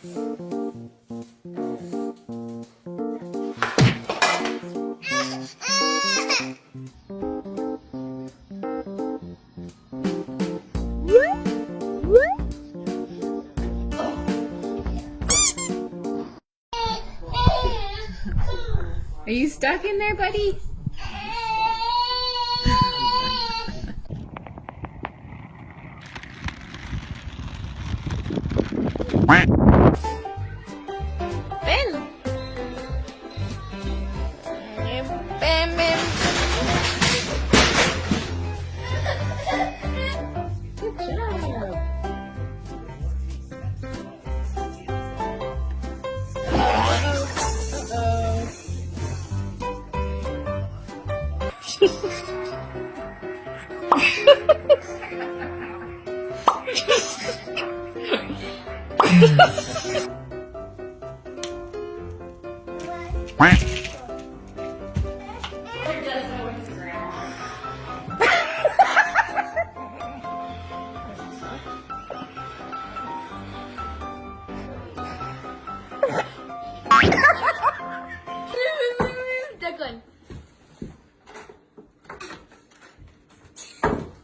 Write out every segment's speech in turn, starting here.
Are you stuck in there, buddy? Ben! Ben, Ben! Good job!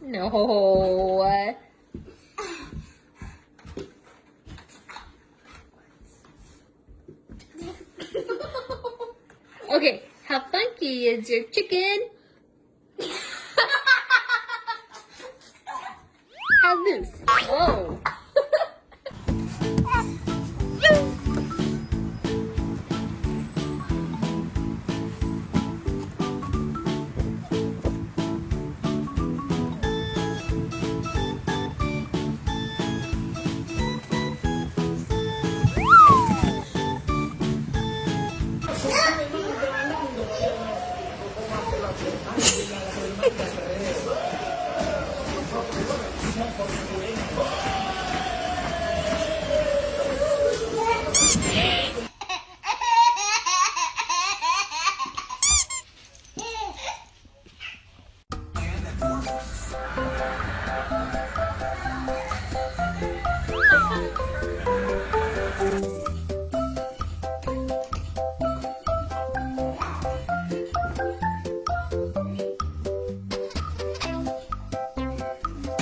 No. Okay, how funky is your chicken? How loose? Oh.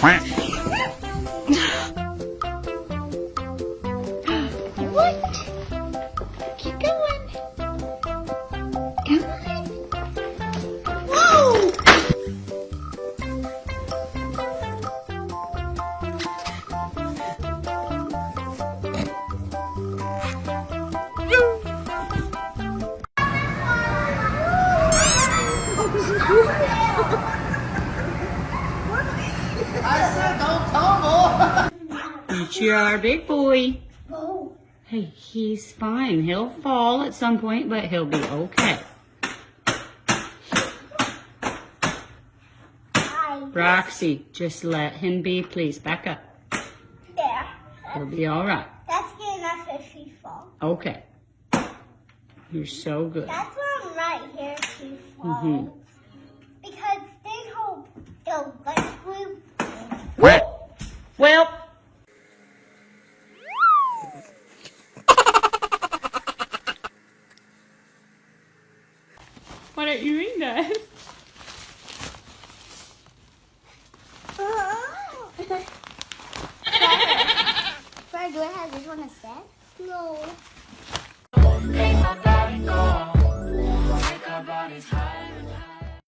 What? Keep going. Come on. Whoa! I said don't tumble. You are a big boy. Oh. Hey, he's fine. He'll fall at some point, but he'll be okay. Roxy, just let him be, please. Back up. There. He'll be all right. That's good enough if he falls. Okay. You're so good. That's why I'm right here to fall. Mm-hmm. Because then he'll like blue. Well. Why don't you read that? Fred, do I have this one instead? No. Make our body go, make our bodies high.